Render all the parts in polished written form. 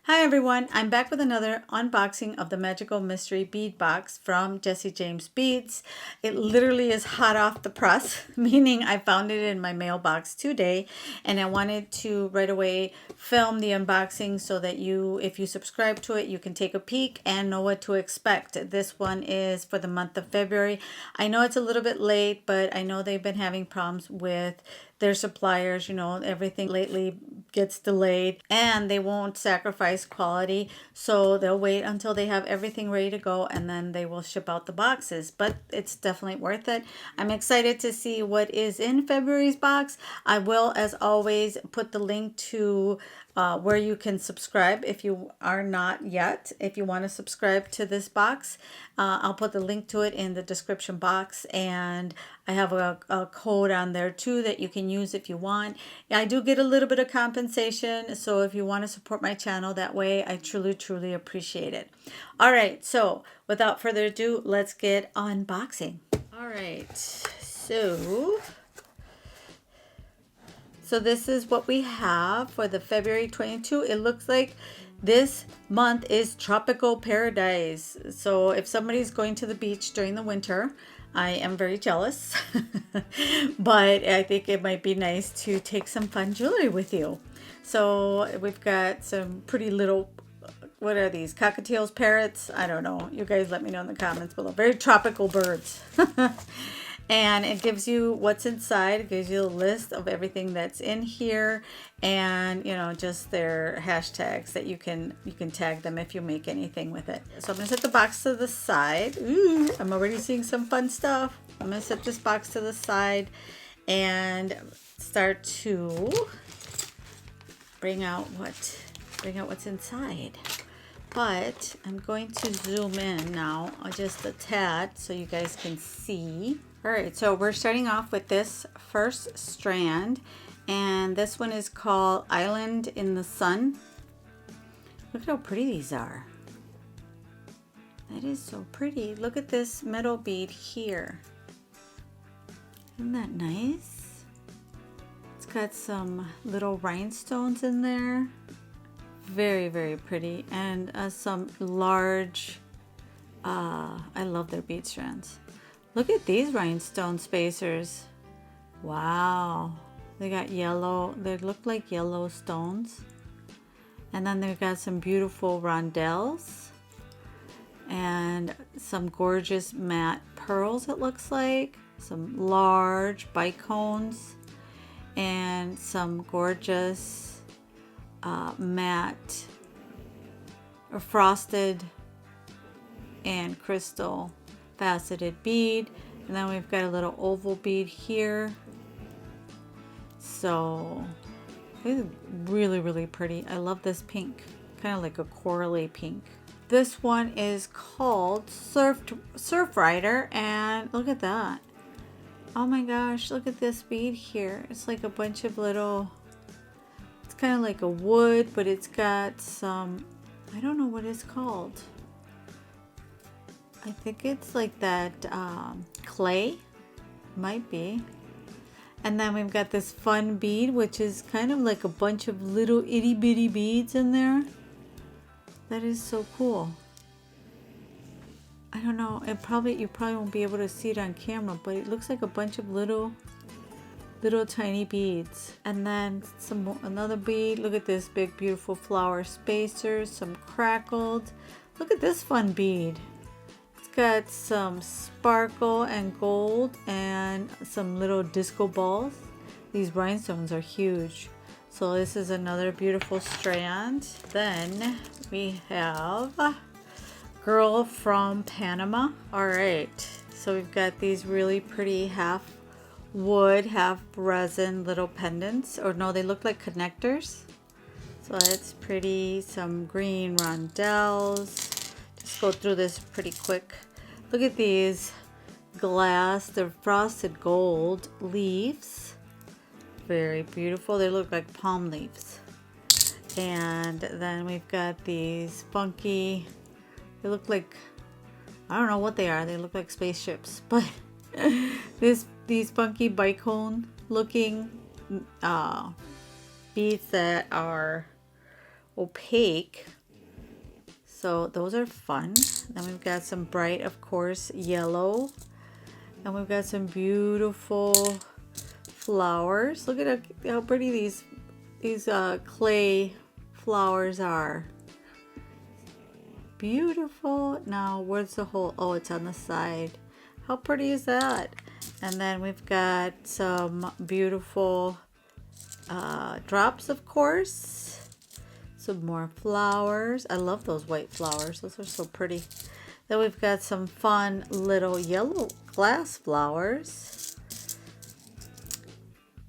Hi everyone, I'm back with another unboxing of the Magical Mystery Bead Box from Jesse James Beads. It literally is hot off the press, meaning I found it in my mailbox today and I wanted to right away film the unboxing so that if you subscribe to it, you can take a peek and know what to expect. This one is for the month of February. I know it's a little bit late, but I know they've been having problems with their suppliers. You know, everything lately gets delayed and they won't sacrifice quality, so they'll wait until they have everything ready to go and then they will ship out the boxes. But it's definitely worth it. I'm excited to see what is in February's box. I will, as always, put the link to where you can subscribe if you are not yet. If you want to subscribe to this box, I'll put the link to it in the description box, and I have a code on there too that you can use if you want. I do get a little bit of compensation, so if you want to support my channel that way, I truly appreciate it. All right, so without further ado, let's get unboxing. All right, so this is what we have for the February 22. It looks like this month is tropical paradise. So if somebody's going to the beach during the winter, I am very jealous. But I think it might be nice to take some fun jewelry with you. So we've got some pretty little, what are these? Cockatiels, parrots? I don't know. You guys let me know in the comments below. Very tropical birds. And it gives you what's inside. It gives you a list of everything that's in here, and just their hashtags that you can tag them if you make anything with it. So I'm gonna set the box to the side. Ooh, I'm already seeing some fun stuff. I'm gonna set this box to the side and start to bring out what's inside. But I'm going to zoom in now just a tad so you guys can see. All right, so we're starting off with this first strand, and this one is called Island in the Sun. Look at how pretty these are. That is so pretty. Look at this metal bead here. Isn't that nice? It's got some little rhinestones in there. Very pretty, and some large, I love their bead strands. Look at these rhinestone spacers. Wow, they got yellow, they look like yellow stones. And then they've got some beautiful rondelles and some gorgeous matte pearls, it looks like, some large bicones, and some gorgeous matte or frosted and crystal faceted bead. And then we've got a little oval bead here. So this is really pretty. I love this pink, kind of like a corally pink. This one is called Surf Rider, and look at that. Oh my gosh, look at this bead here. It's like a bunch of little, it's kind of like a wood, but it's got some, I don't know what it's called. I think it's like that clay, might be. And then we've got this fun bead, which is kind of like a bunch of little itty bitty beads in there. That is so cool. I don't know, you probably won't be able to see it on camera, but it looks like a bunch of little tiny beads. And then another bead. Look at this big beautiful flower spacers, some crackled. Look at this fun bead. Got some sparkle and gold and some little disco balls. These rhinestones are huge. So this is another beautiful strand. Then we have Girl from Panama. All right, so we've got these really pretty half wood, half resin little pendants, or no, they look like connectors. So that's pretty. Some green rondelles. Just go through this pretty quick. Look at these glass, they're frosted gold leaves. Very beautiful. They look like palm leaves. And then we've got these funky, they look like, I don't know what they are. They look like spaceships. But these funky bicone looking beads that are opaque. So those are fun. Then we've got some bright, of course, yellow. And we've got some beautiful flowers. Look at how pretty these clay flowers are. Beautiful. Now, where's the hole? Oh, it's on the side. How pretty is that? And then we've got some beautiful drops, of course. Some more flowers. I love those white flowers. Those are so pretty. Then we've got some fun little yellow glass flowers.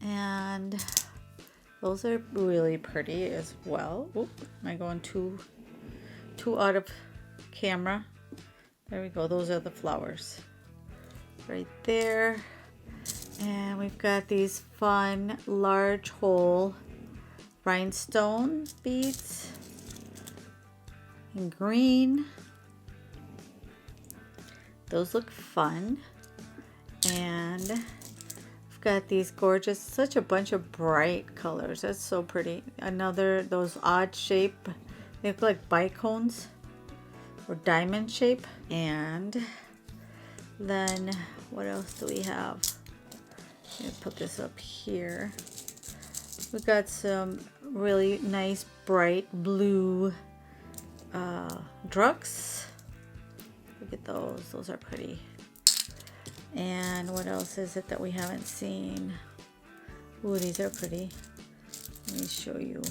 And those are really pretty as well. Oop, am I going too out of camera? There we go. Those are the flowers right there. And we've got these fun large hole rhinestone beads in green. Those look fun. And we've got these gorgeous, such a bunch of bright colors. That's so pretty. Another, those odd shape, they look like bicones or diamond shape. And then what else do we have? I'm gonna put this up here. We've got some really nice bright blue drucks. Look at those. Those are pretty. And what else is it that we haven't seen? Ooh, these are pretty. Let me show you.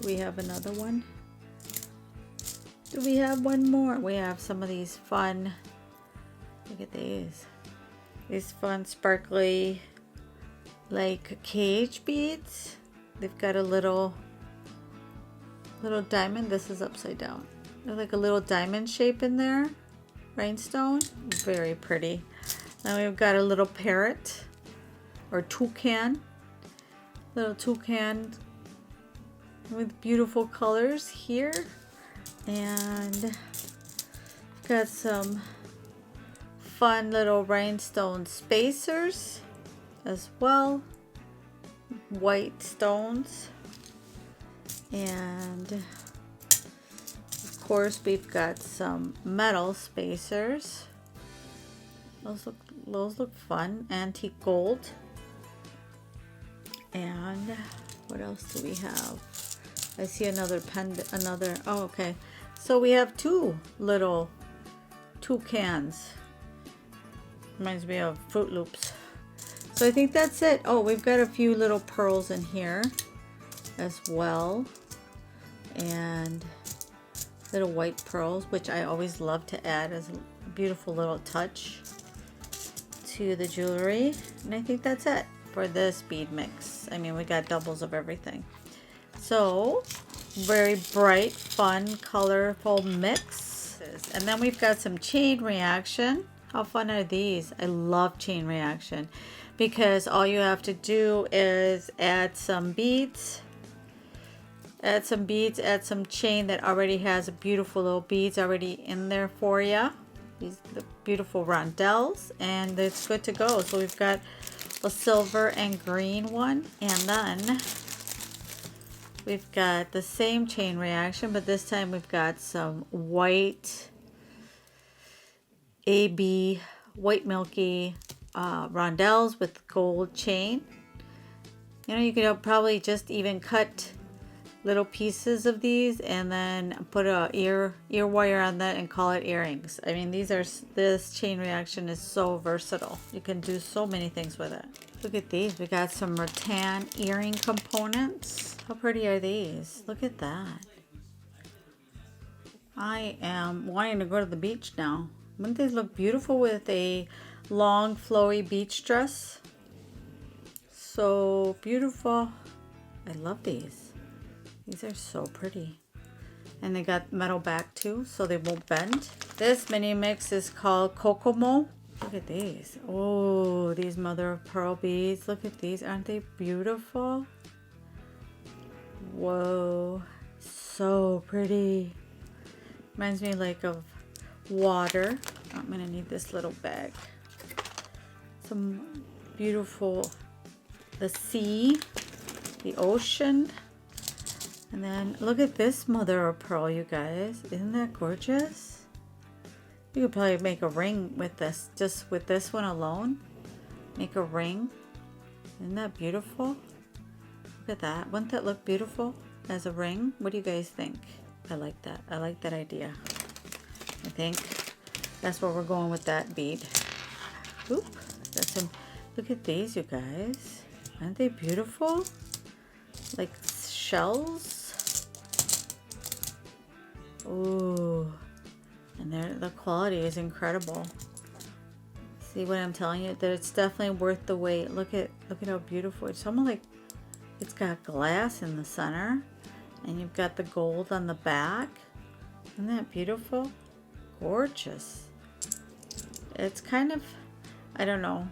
We have another one. Do we have one more? We have some of these fun, look at these. These fun sparkly like cage beads. They've got a little diamond. This is upside down. They're like a little diamond shape in there. Rhinestone. Very pretty. Now we've got a little parrot or toucan. Little toucan with beautiful colors here. And we've got some fun little rhinestone spacers as well. White stones. And of course we've got some metal spacers. Those look fun. Antique gold. And what else do we have? I see another pendant, oh, okay. So we have two little toucans. Reminds me of Fruit Loops. So I think that's it. Oh, we've got a few little pearls in here as well. And little white pearls, which I always love to add as a beautiful little touch to the jewelry. And I think that's it for this bead mix. I mean, we got doubles of everything. So, very bright, fun, colorful mix. And then we've got some chain reaction. How fun are these? I love chain reaction because all you have to do is add some beads. Add some chain that already has a beautiful little beads already in there for you. These are the beautiful rondelles, and it's good to go. So we've got a silver and green one, and then we've got the same chain reaction, but this time we've got some white AB, white milky rondelles with gold chain. You know, you could probably just even cut little pieces of these and then put a ear wire on that and call it earrings. I mean, this chain reaction is so versatile. You can do so many things with it. Look at these. We got some rattan earring components. How pretty are these? Look at that. I am wanting to go to the beach now. Wouldn't these look beautiful with a long flowy beach dress? So beautiful. I love these. These are so pretty. And they got metal back too, so they won't bend. This mini mix is called Kokomo. Look at these. Oh, these mother of pearl beads. Look at these. Aren't they beautiful? Whoa. So pretty. Reminds me like of water. I'm going to need this little bag. Some beautiful, the sea, the ocean. And then look at this mother of pearl, you guys. Isn't that gorgeous? You could probably make a ring with this, just with this one alone. Make a ring. Isn't that beautiful? Look at that. Wouldn't that look beautiful as a ring? What do you guys think? I like that. I like that idea. I think that's where we're going with that bead. Oop. That's some. Look at these, you guys. Aren't they beautiful? Like shells. Ooh. And the quality is incredible. See what I'm telling you? That it's definitely worth the wait. Look at how beautiful. It's almost like it's got glass in the center. And you've got the gold on the back. Isn't that beautiful? Gorgeous. It's kind of, I don't know.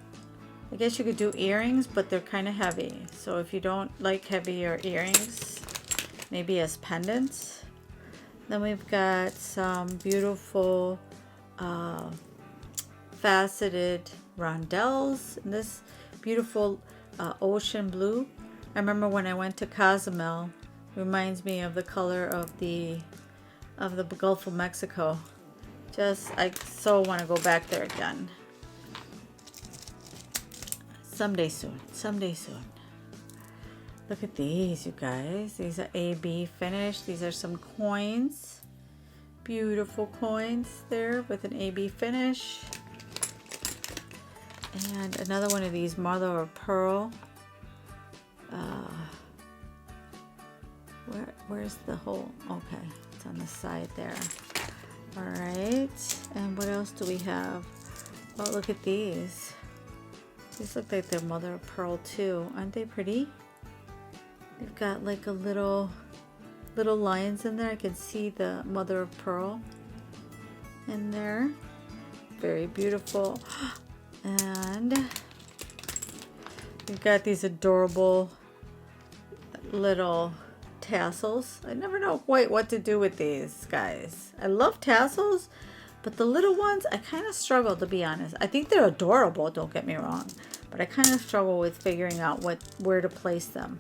I guess you could do earrings, but they're kind of heavy. So if you don't like heavier earrings, maybe as pendants. Then we've got some beautiful faceted rondelles. And this beautiful ocean blue. I remember when I went to Cozumel. Reminds me of the color of the Gulf of Mexico. I so want to go back there again. Someday soon. Someday soon. Look at these, you guys. These are AB finish. These are some coins. Beautiful coins there with an AB finish. And another one of these mother of pearl. Where's the hole? Okay, it's on the side there. All right, and what else do we have? Oh, look at these. These look like they're mother of pearl too. Aren't they pretty? They've got like a little lines in there. I can see the mother of pearl in there. Very beautiful. And we've got these adorable little tassels. I never know quite what to do with these guys. I love tassels, but the little ones I kind of struggle, to be honest. I think they're adorable, don't get me wrong, but I kind of struggle with figuring out where to place them.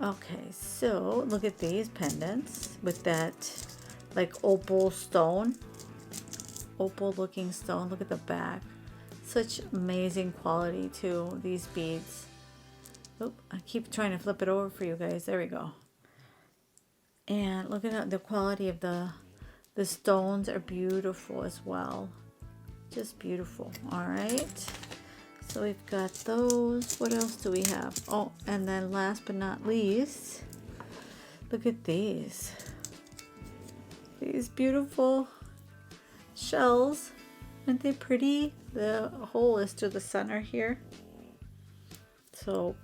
Okay, so look at these pendants with that like opal stone, opal looking stone. Look at the back. Such amazing quality too, these beads. Oh, I keep trying to flip it over for you guys. There we go. And look at the quality of the stones are beautiful as well. Just beautiful. All right. So we've got those. What else do we have? Oh, and then last but not least, look at these. These beautiful shells. Aren't they pretty? The hole is to the center here. So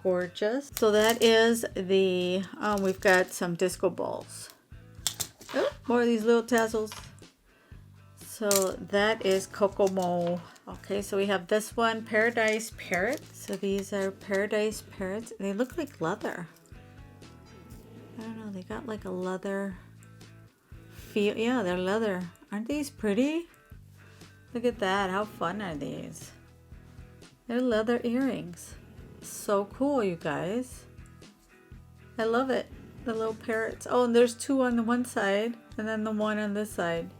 gorgeous. So that is the, we've got some disco balls. Oh, more of these little tassels. So that is Kokomo. Okay, so we have this one, Paradise Parrot. So these are Paradise Parrots. They look like leather. I don't know, they got like a leather feel. Yeah, they're leather. Aren't these pretty? Look at that. How fun are these? They're leather earrings. So cool, you guys. I love it. The little parrots. Oh, and there's two on the one side and then the one on this side.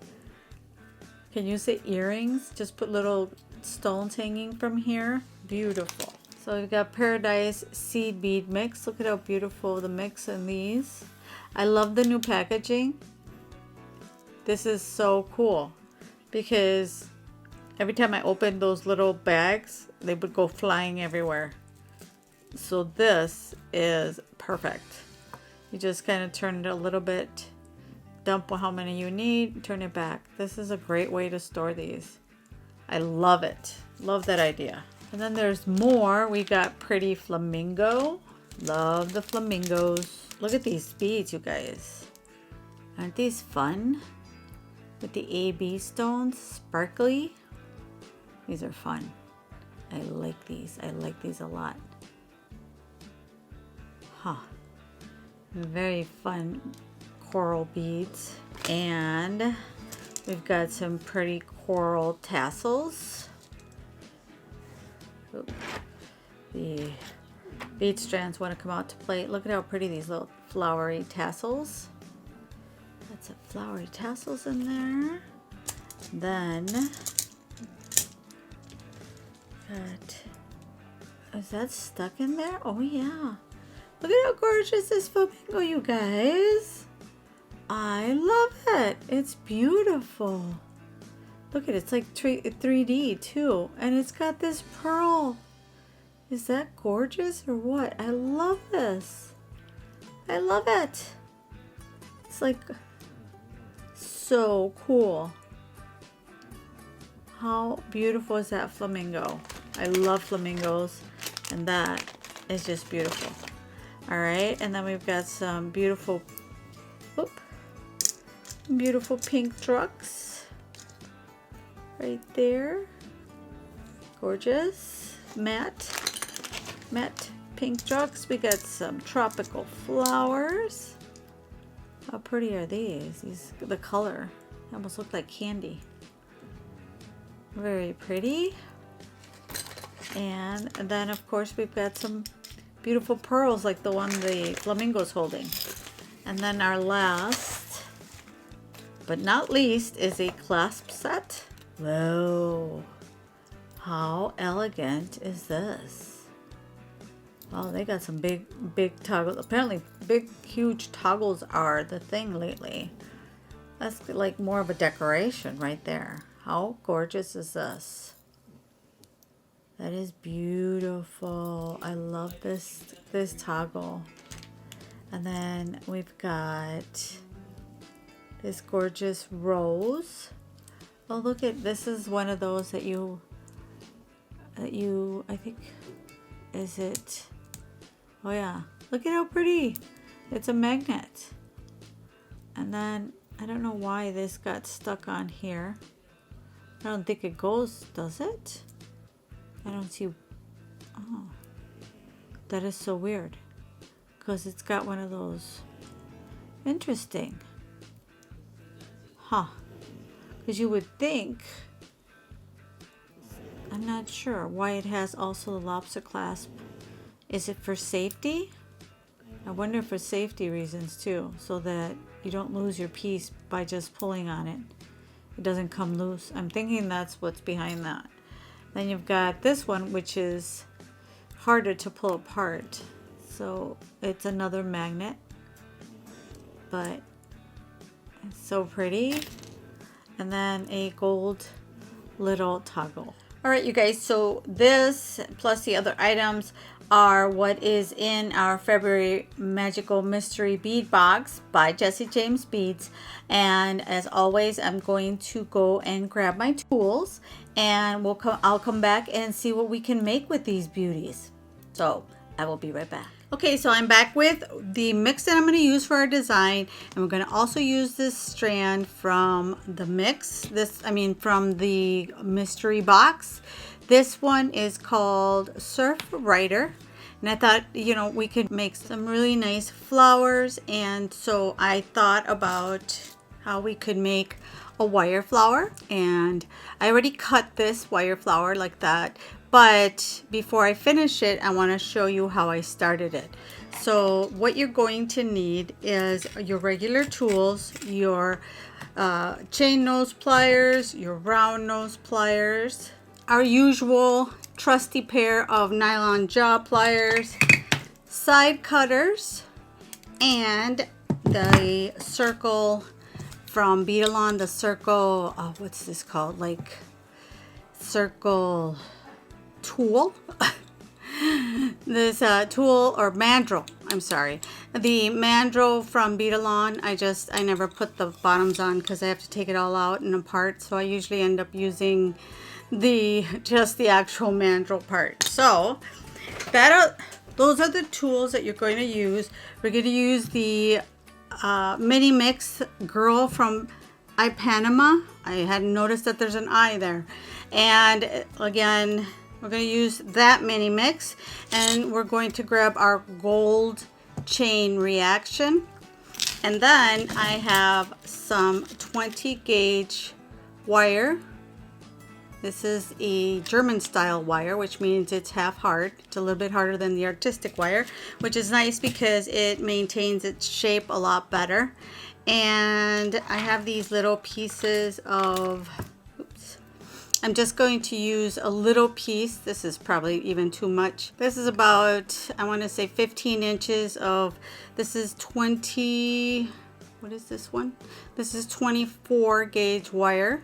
Can you say earrings? Just put little stones hanging from here. Beautiful. So we've got Paradise Seed Bead Mix. Look at how beautiful the mix in these. I love the new packaging. This is so cool because every time I opened those little bags, they would go flying everywhere. So this is perfect. You just kind of turn it a little bit, dump how many you need, turn it back. This is a great way to store these. I love it. Love that idea. And then there's more. We got Pretty Flamingo. Love the flamingos. Look at these beads, you guys. Aren't these fun? With the AB stones, sparkly. These are fun. I like these. I like these a lot. Huh. Very fun coral beads. And we've got some pretty coral tassels. The bead strands want to come out to play. Look at how pretty these little flowery tassels. That's a flowery tassels in there. Then is that stuck in there? Oh yeah. Look at how gorgeous this flamingo, you guys. I love it. It's beautiful. Look at it. It's like 3D too. And it's got this pearl. Is that gorgeous or what? I love this. I love it. It's like so cool. How beautiful is that flamingo? I love flamingos, and that is just beautiful. All right, and then we've got some beautiful, beautiful pink trucks right there. Gorgeous, matte pink trucks. We got some tropical flowers. How pretty are these? The color, they almost look like candy. Very pretty. And then of course we've got some beautiful pearls like the one the flamingo's holding. And then our last but not least is a clasp set. Whoa, how elegant is this? Oh, they got some big toggles. Apparently big huge toggles are the thing lately. That's like more of a decoration right there. How gorgeous is this? That is beautiful. I love this toggle. And then we've got this gorgeous rose. Oh, look at this. Is one of those that you I think, is it? Oh yeah. Look at how pretty. It's a magnet. And then I don't know why this got stuck on here. I don't think it goes, does it? I don't see. Oh, that is so weird. Because it's got one of those. Interesting. Huh. Because you would think, I'm not sure why it has also the lobster clasp. Is it for safety? I wonder for safety reasons too, so that you don't lose your piece by just pulling on it. It doesn't come loose. I'm thinking that's what's behind that. Then you've got this one, which is harder to pull apart. So it's another magnet, but it's so pretty. And then a gold little toggle. All right, you guys, so this plus the other items are what is in our February Magical Mystery Bead Box by Jesse James Beads. And as always, I'm going to go and grab my tools, and I'll come back and see what we can make with these beauties. So I will be right back. Okay, so I'm back with the mix that I'm going to use for our design, and we're going to also use this strand from the mix. From the mystery box. This one is called Surf Rider, and I thought, we could make some really nice flowers, and so I thought about how we could make a wire flower, and I already cut this wire flower like that. But before I finish it, I want to show you how I started it. So what you're going to need is your regular tools, your chain nose pliers, your round nose pliers, our usual trusty pair of nylon jaw pliers, side cutters, and the circle from Bead, the circle, what's this called? Like circle tool. This tool or mandrel, I'm sorry, the mandrel from Bead, I never put the bottoms on because I have to take it all out and apart, so I usually end up using just the actual mandrel part. So those are the tools that you're going to use. We're going to use the mini mix girl from Panama. I hadn't noticed that there's an I there. And again, we're going to use that mini mix, and we're going to grab our gold chain reaction. And then I have some 20 gauge wire This is a German style wire, which means it's half hard. It's a little bit harder than the artistic wire, which is nice because it maintains its shape a lot better. And I have these little pieces of, oops, I'm just going to use a little piece. This is probably even too much. This is about, I want to say 15 inches of, this is 20, what is this one? This is 24 gauge wire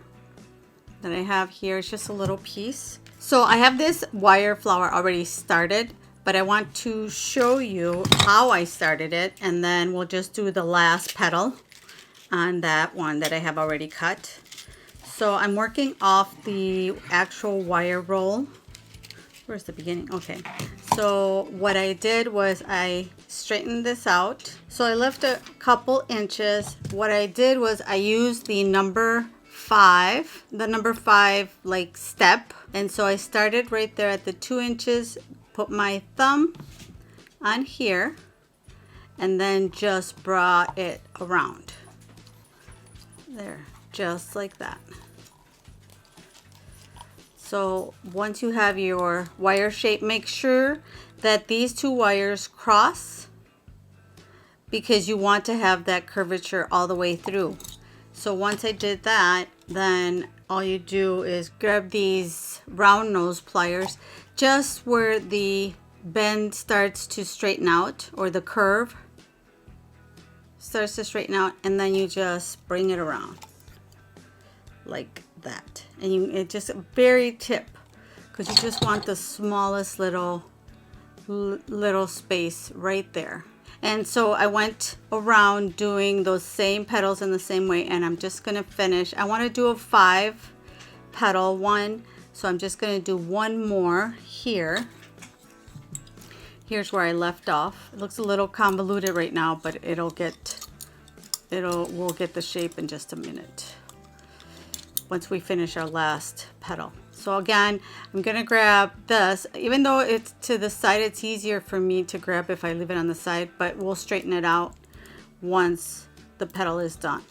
that I have here. It's just a little piece. So I have this wire flower already started, but I want to show you how I started it, and then we'll just do the last petal on that one that I have already cut. So I'm working off the actual wire roll. Where's the beginning? Okay. So what I did was I straightened this out. So I left a couple inches. What I did was I used the number 5 like step, and so I started right there at the 2 inches, put my thumb on here, and then just brought it around there, just like that. So once you have your wire shape, make sure that these two wires cross, because you want to have that curvature all the way through. So once I did that, then all you do is grab these round nose pliers just where the bend starts to straighten out, or the curve starts to straighten out, and then you just bring it around like that. And it just very tip, because you just want the smallest little space right there. And so I went around doing those same petals in the same way, and I'm just going to finish. I want to do a 5 petal one, so I'm just going to do one more here. Here's where I left off. It looks a little convoluted right now, but we'll get the shape in just a minute once we finish our last petal. So again, I'm gonna grab this. Even though it's to the side, it's easier for me to grab if I leave it on the side, but we'll straighten it out once the petal is done,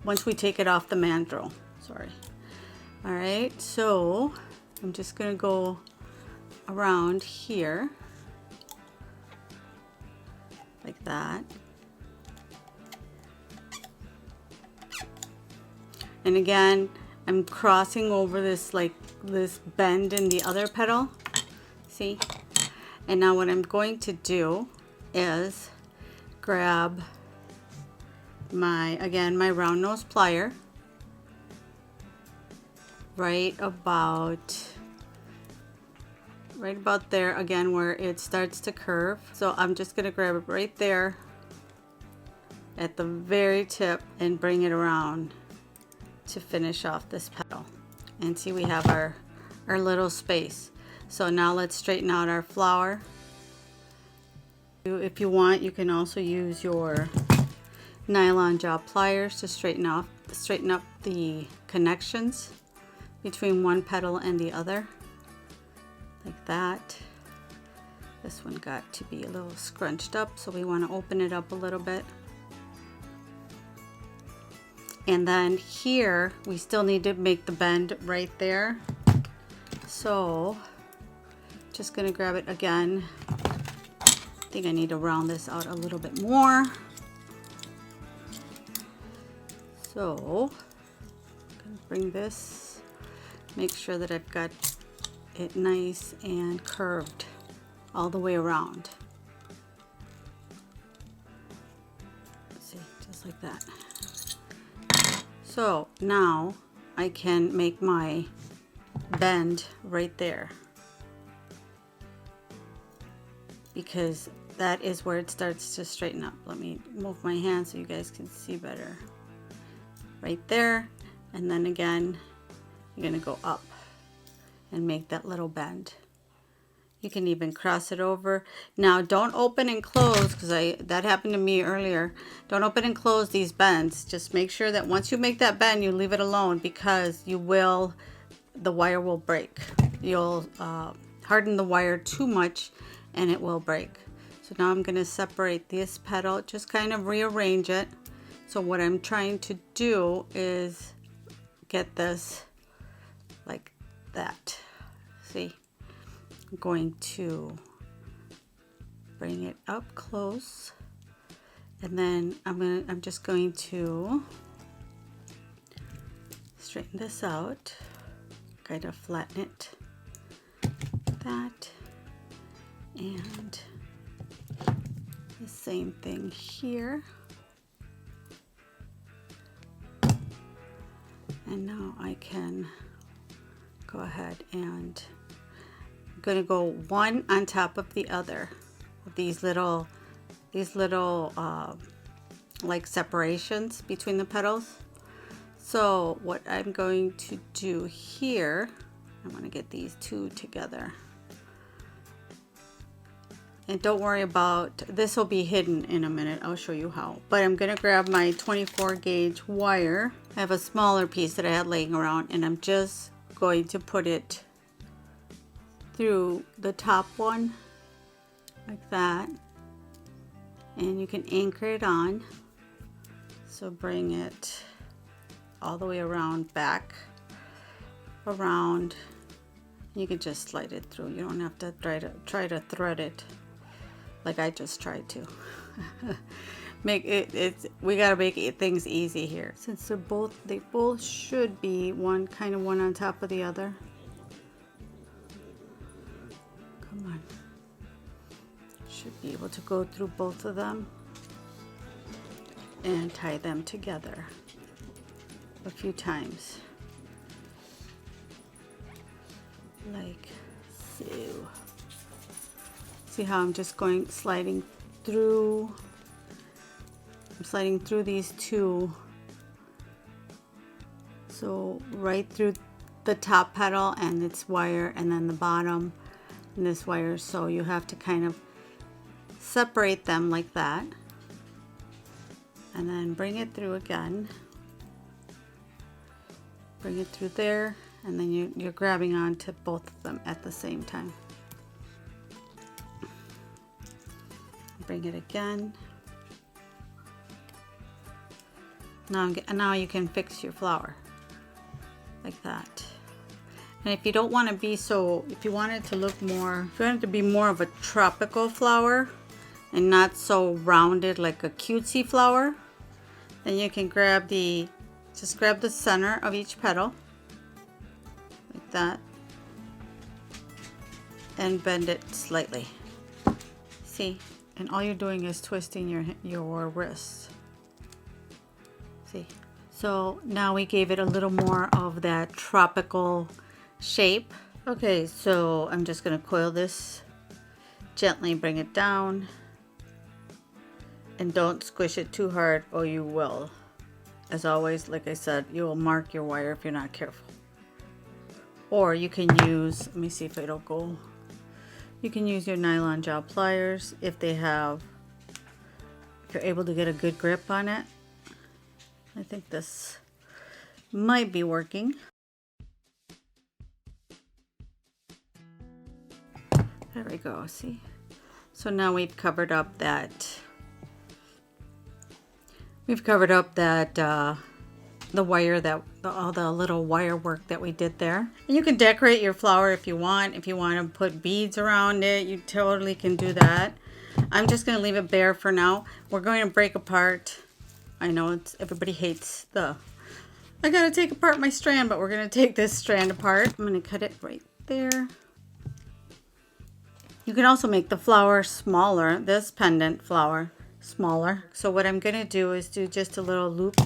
once we take it off the mandrel. Sorry. All right, so I'm just gonna go around here like that. And again, I'm crossing over this bend in the other petal. See? And now what I'm going to do is grab my round nose plier right about there again, where it starts to curve. So I'm just going to grab it right there at the very tip and bring it around to finish off this petal. And see, we have our little space. So now let's straighten out our flower. If you want, you can also use your nylon jaw pliers to straighten up the connections between one petal and the other, like that. This one got to be a little scrunched up, so we want to open it up a little bit. And then here, we still need to make the bend right there. So, just gonna grab it again. I think I need to round this out a little bit more. So, I'm gonna bring this, make sure that I've got it nice and curved all the way around. Let's see, just like that. So now I can make my bend right there, because that is where it starts to straighten up. Let me move my hand so you guys can see better. Right there, and then again, you're gonna go up and make that little bend. You can even cross it over. Now don't open and close, because that happened to me earlier. Don't open and close these bends. Just make sure that once you make that bend, you leave it alone, because the wire will break. You'll harden the wire too much and it will break. So now I'm going to separate this petal, just kind of rearrange it. So what I'm trying to do is get this that. See, I'm going to bring it up close, and then I'm just going to straighten this out, kind of flatten it, that, and the same thing here. And now I can go ahead and I'm going to go one on top of the other. These little like separations between the petals. So what I'm going to do here, I'm going to get these two together. And don't worry about, this will be hidden in a minute. I'll show you how. But I'm going to grab my 24 gauge wire. I have a smaller piece that I had laying around, and I'm just going to put it through the top one like that. And you can anchor it on. So bring it all the way around, back, around. You can just slide it through. You don't have to try to thread it like I just tried to. We gotta make things easy here. Since they both should be one on top of the other. Come on. Should be able to go through both of them and tie them together a few times. Like so. See how I'm just sliding through. I'm sliding through these two. So right through the top petal and its wire, and then the bottom and this wire. So you have to kind of separate them like that. And then bring it through again. Bring it through there, and then you're grabbing onto both of them at the same time. Bring it again. Now you can fix your flower like that. And if you don't want to be so, if you want it to look more, if you want it to be more of a tropical flower and not so rounded like a cutesy flower, then you can just grab the center of each petal like that and bend it slightly. See? And all you're doing is twisting your wrist. See? So now we gave it a little more of that tropical shape. Okay, so I'm just gonna coil this gently, bring it down, and don't squish it too hard or you will. As always, like I said, you will mark your wire if you're not careful. Or you can use, let me see if it'll go. You can use your nylon gel pliers if you're able to get a good grip on it. I think this might be working. There we go, see? So now we've covered up that the wire, all the little wire work that we did there. And you can decorate your flower if you want. If you want to put beads around it, you totally can do that. I'm just going to leave it bare for now. We're going to break apart. I know everybody hates I gotta take apart my strand, but we're going to take this strand apart. I'm going to cut it right there. You can also make the flower smaller, this pendant flower smaller. So what I'm going to do is do just a little loop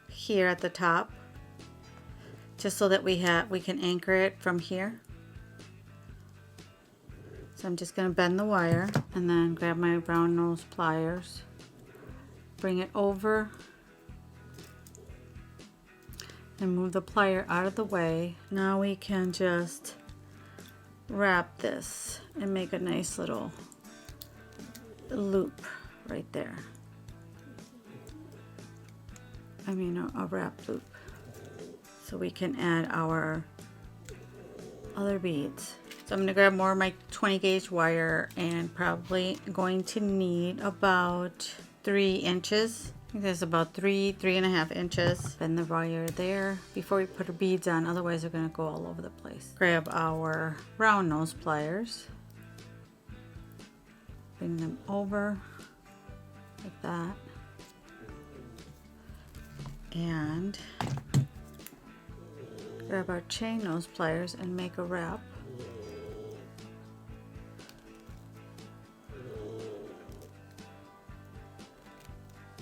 here at the top, just so that we can anchor it from here. So I'm just going to bend the wire and then grab my round nose pliers, bring it over and move the plier out of the way. Now we can just wrap this and make a nice little loop right there. A wrap loop, so we can add our other beads. So I'm going to grab more of my 20 gauge wire, and probably going to need about 3 inches think that's about 3.5 inches. Bend the wire there before we put our beads on, otherwise they're gonna go all over the place. Grab our round nose pliers. Bring them over like that. And grab our chain nose pliers and make a wrap.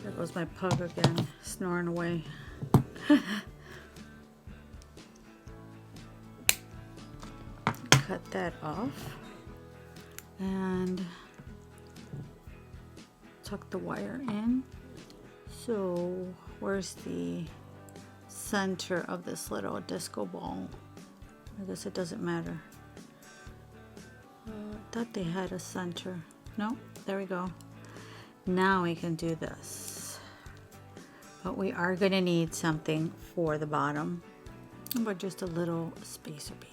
There goes my pug again, snoring away. Cut that off and tuck the wire in. So where's the center of this little disco ball? I guess it doesn't matter. I thought they had a center. No, there we go. Now we can do this. But we are going to need something for the bottom. But just a little spacer bead.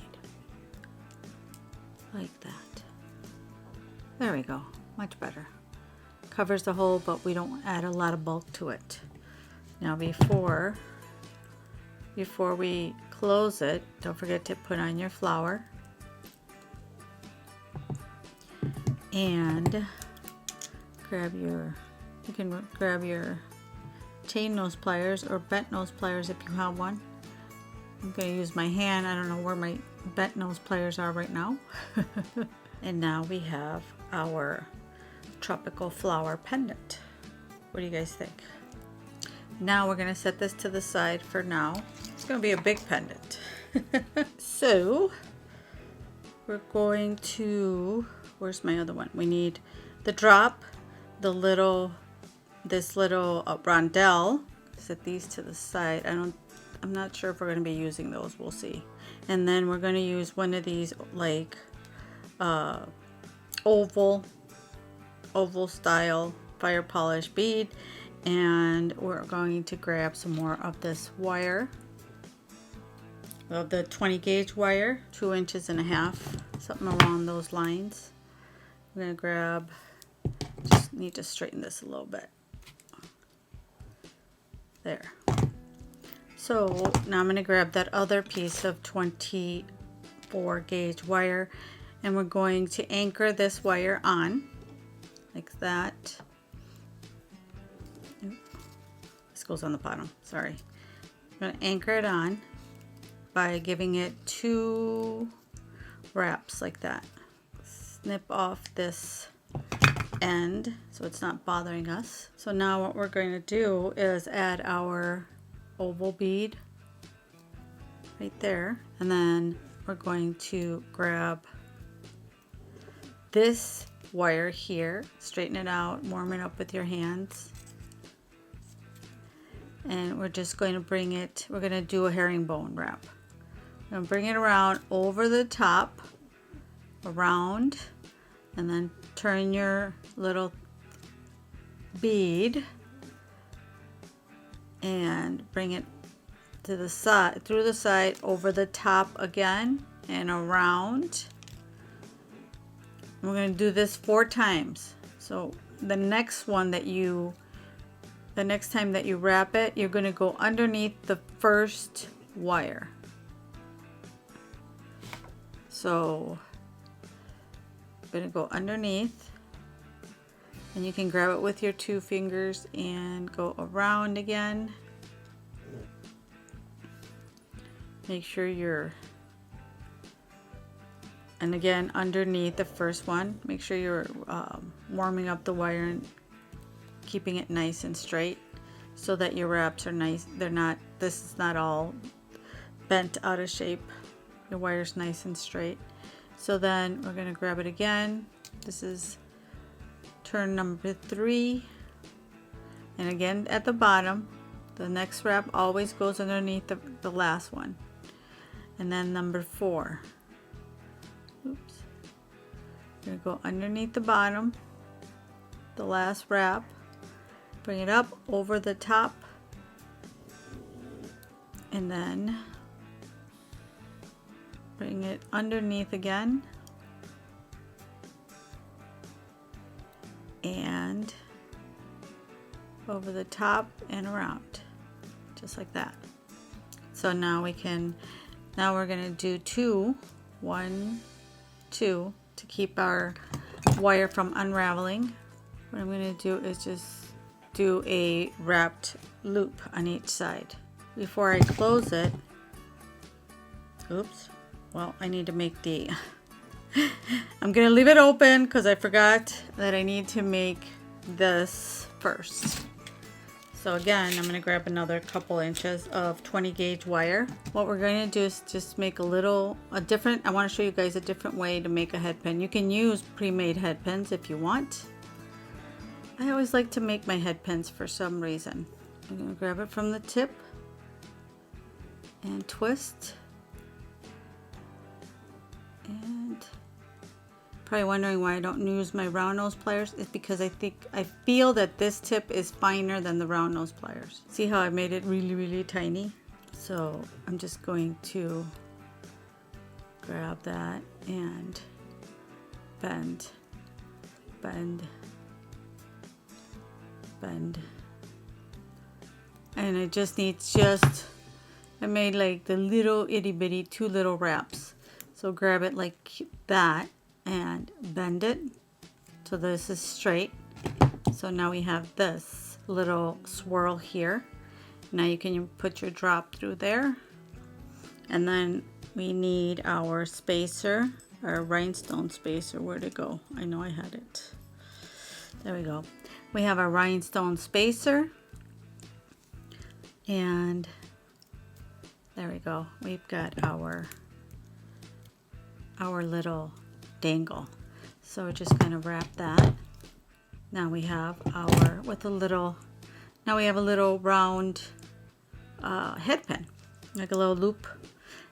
Like that. There we go. Much better. Covers the hole, but we don't add a lot of bulk to it. Now before we close it, don't forget to put on your flower. And you can grab your chain nose pliers or bent nose pliers if you have one. I'm going to use my hand. I don't know where my bent nose pliers are right now. And now we have our tropical flower pendant. What do you guys think? Now we're going to set this to the side for now. It's going to be a big pendant. So we're going to, where's my other one? We need the drop, this little rondelle. Set these to the side. I'm not sure if we're going to be using those. We'll see. And then we're going to use one of these like oval style fire polish bead, and we're going to grab some more of this wire, of the 20 gauge wire, 2.5 inches, something along those lines. I'm going to grab, just need to straighten this a little bit. There. So now I'm going to grab that other piece of 24 gauge wire, and we're going to anchor this wire on like that. This goes on the bottom, sorry. I'm going to anchor it on by giving it 2 wraps like that. Snip off this end so it's not bothering us. So now what we're going to do is add our oval bead right there, and then we're going to grab this wire here, straighten it out, warm it up with your hands, and we're just going to bring it, we're going to do a herringbone wrap. I'm going to bring it around over the top, around, and then turn your little bead and bring it to the side, through the side, over the top again, and around. We're going to do this 4 times. So the next time that you wrap it, you're going to go underneath the first wire. So I'm going to go underneath, and you can grab it with your 2 fingers and go around again. Make sure and again underneath the first one, make sure you're warming up the wire and keeping it nice and straight so that your wraps are nice. This is not all bent out of shape. Your wire's nice and straight. So then we're going to grab it again. This is turn number 3, and again at the bottom, the next wrap always goes underneath the last one. And then number 4. Oops. We're going to go underneath the bottom, the last wrap, bring it up over the top, and then bring it underneath again, and over the top and around, just like that. So now we're gonna do 2, 1, 2 to keep our wire from unraveling. What I'm gonna do is just do a wrapped loop on each side. Before I close it, oops, well, I need to make the, I'm gonna leave it open because I forgot that I need to make this first. So again, I'm gonna grab another couple inches of 20 gauge wire. What we're gonna do is just make a different, I wanna show you guys a different way to make a head pin. You can use pre-made head pins if you want. I always like to make my head pins for some reason. I'm gonna grab it from the tip and twist. And probably wondering why I don't use my round nose pliers. It's because I feel that this tip is finer than the round nose pliers. See how I made it really, really tiny? So I'm just going to grab that and bend, bend, bend. And it just needs I made like the little itty bitty 2 little wraps. So grab it like that and bend it so this is straight. So now we have this little swirl here. Now you can put your drop through there. And then we need our spacer, our rhinestone spacer. Where'd it go? I know I had it. There we go. We have our rhinestone spacer. And there we go. We've got our little dangle. So we're just going to wrap that. Now we have now we have a little round head pin, like a little loop.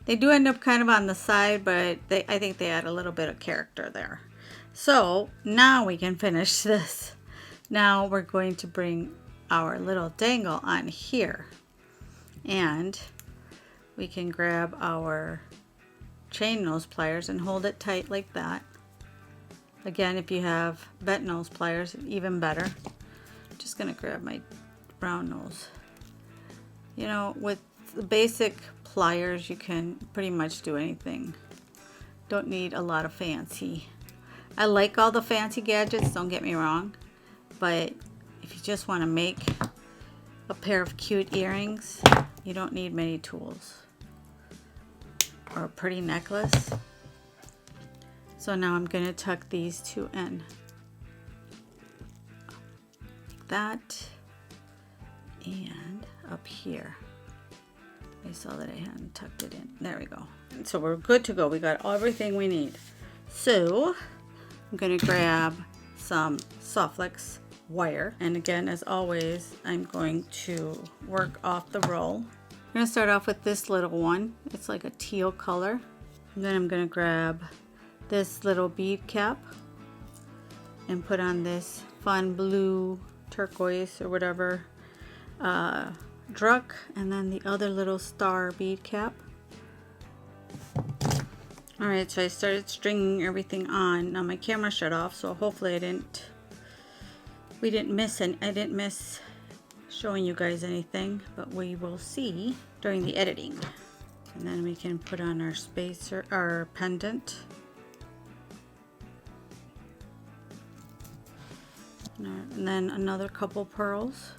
They do end up kind of on the side, but I think they add a little bit of character there. So now we can finish this. Now we're going to bring our little dangle on here, and we can grab our chain nose pliers and hold it tight like that. Again, if you have bent nose pliers, even better. I'm just gonna grab my round nose. You know, with the basic pliers, you can pretty much do anything. Don't need a lot of fancy. I like all the fancy gadgets, don't get me wrong, but if you just want to make a pair of cute earrings, you don't need many tools. Or a pretty necklace. So now I'm going to tuck these 2 in. Like that. And up here. I saw that I hadn't tucked it in. There we go. And so we're good to go. We got everything we need. So I'm going to grab some Softflex wire. And again, as always, I'm going to work off the roll. I'm going to start off with this little one. It's like a teal color. And then I'm going to grab this little bead cap and put on this fun blue turquoise or whatever druck, and then the other little star bead cap. Alright, so I started stringing everything on. Now my camera shut off, so hopefully I didn't miss showing you guys anything, but we will see during the editing. And then we can put on our spacer, our pendant. And then another couple pearls.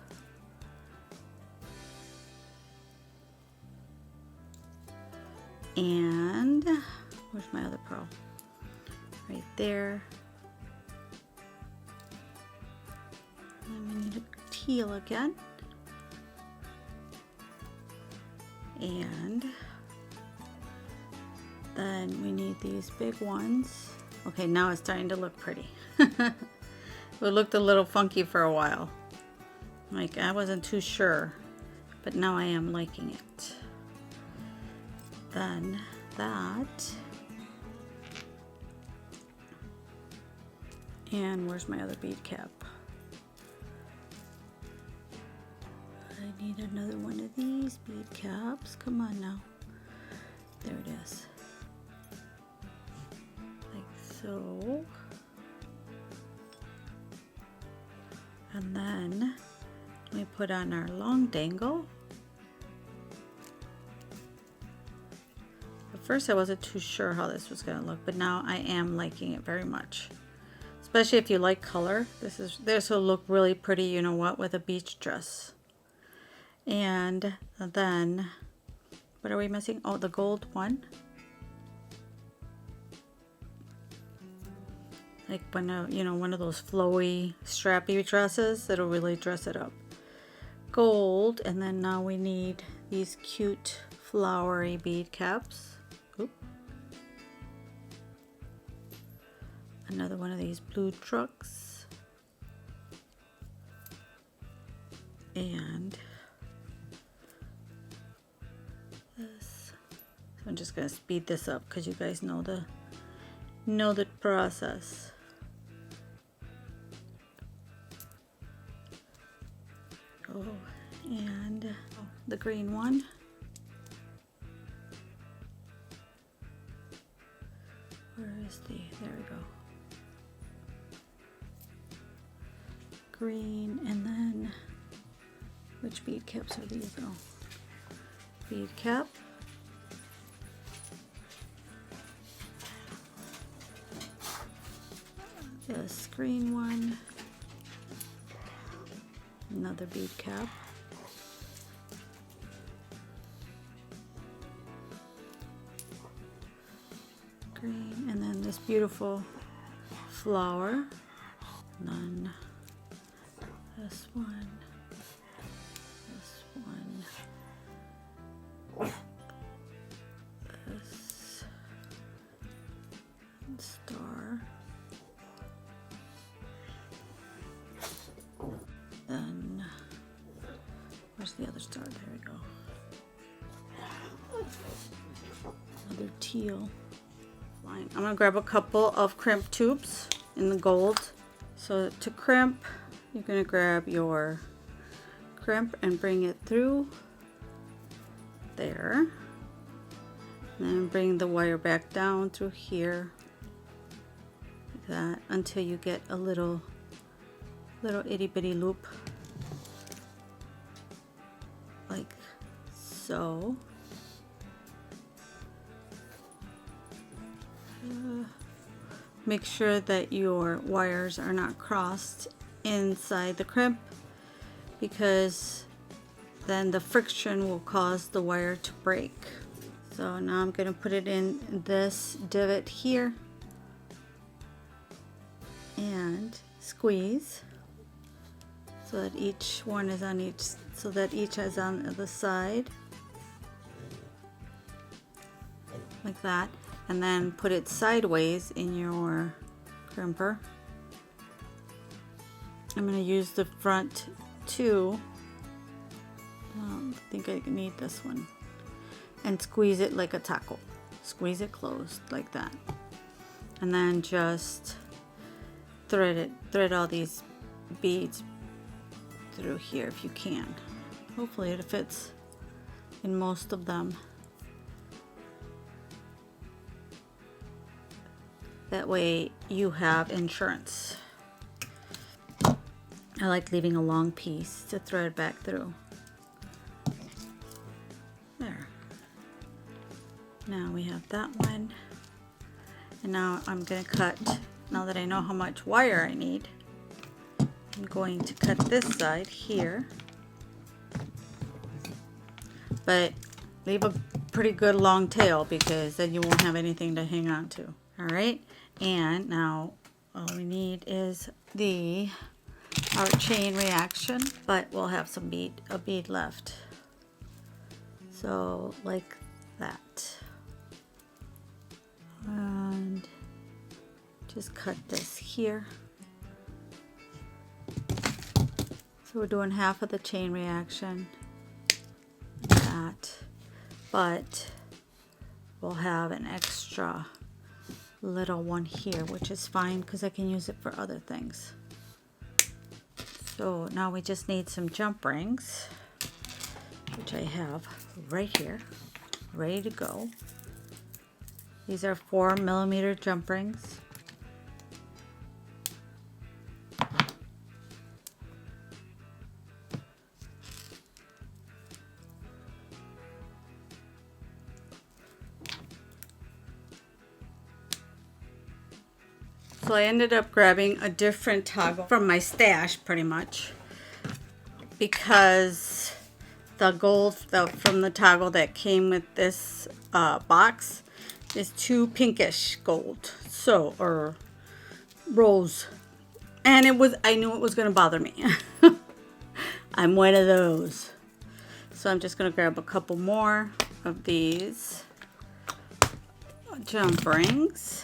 And where's my other pearl? Right there. And we need a teal again. And then we need these big ones. Okay, now it's starting to look pretty. It looked a little funky for a while. Like, I wasn't too sure, but now I am liking it. Then that. And where's my other bead cap? I need another one of these bead caps. Come on now. There it is. Like so. And then We put on our long dangle. At first I wasn't too sure how this was going to look, but now I am liking it very much. Especially if you like color. This will look really pretty, you know what, with a beach dress. And then, what are we missing? Oh, the gold one. Like when you know, one of those flowy, strappy dresses that'll really dress it up. Gold, and then now we need these cute flowery bead caps. Oop. Another one of these blue trucks. And this. So I'm just gonna speed this up because you guys know the process. Oh, and the green one. Where is the, there we go. Green, and then, which bead caps are these? Oh, bead cap. This green one. Another bead cap. Green, and then this beautiful flower. And then this one. This one. This star. Then, where's the other star? There we go. Another teal. Fine. I'm going to grab a couple of crimp tubes in the gold. So to crimp, you're going to grab your crimp and bring it through there. And then bring the wire back down through here. Like that, until you get a little itty bitty loop like so. Make sure that your wires are not crossed inside the crimp, because then the friction will cause the wire to break. So now I'm going to put it in this divot here and squeeze. So that each one is on each, so that each is on the side, like that, and then put it sideways in your crimper. I'm going to use the front two. I think I need this one, and squeeze it like a taco. Squeeze it closed like that, and then just thread all these beads through here if you can. Hopefully it fits in most of them. That way you have insurance. I like leaving a long piece to thread back through. There. Now we have that one. And now I'm going to cut, now that I know how much wire I need, I'm going to cut this side here, but leave a pretty good long tail, because then you won't have anything to hang on to. All right, and now all we need is our chain reaction, but we'll have a bead left. So like that, and just cut this here. So we're doing half of the chain reaction, like that, but we'll have an extra little one here, which is fine because I can use it for other things. So now we just need some jump rings, which I have right here, ready to go. These are 4mm jump rings. So I ended up grabbing a different toggle from my stash pretty much, because the gold from the toggle that came with this box is too pinkish gold, so, or rose, and I knew it was going to bother me. I'm one of those. So I'm just going to grab a couple more of these jump rings,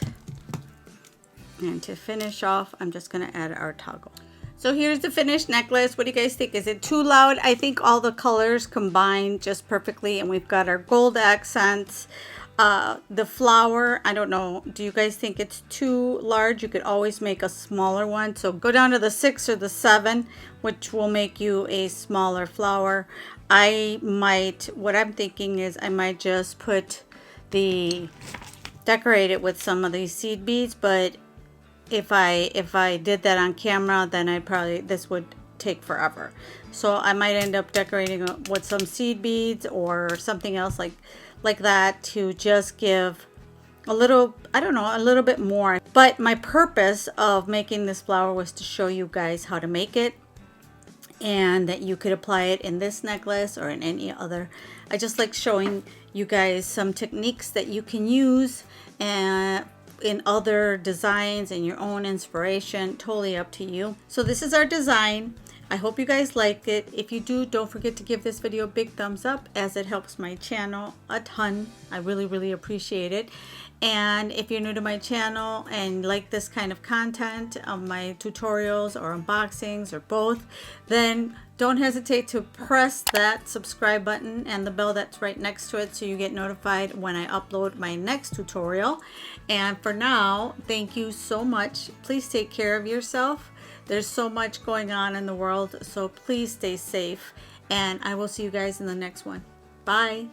and to finish off I'm just going to add our toggle. So here's the finished necklace. What do you guys think? Is it too loud? I think all the colors combine just perfectly, and we've got our gold accents. The flower, I don't know. Do you guys think it's too large? You could always make a smaller one. So go down to the 6 or the 7, which will make you a smaller flower. What I'm thinking is I might just decorate it with some of these seed beads, but if I did that on camera, then this would take forever. So I might end up decorating it with some seed beads or something else like that to just give a little, I don't know, a little bit more. But my purpose of making this flower was to show you guys how to make it, and that you could apply it in this necklace or in any other. I just like showing you guys some techniques that you can use and in other designs and your own inspiration. Totally up to you. So this is our design. I hope you guys liked it. If you do, don't forget to give this video a big thumbs up, as it helps my channel a ton. I really appreciate it. And if you're new to my channel and like this kind of content of my tutorials or unboxings or both, then don't hesitate to press that subscribe button and the bell that's right next to it so you get notified when I upload my next tutorial. And for now, thank you so much. Please take care of yourself. There's so much going on in the world, so please stay safe, and I will see you guys in the next one. Bye.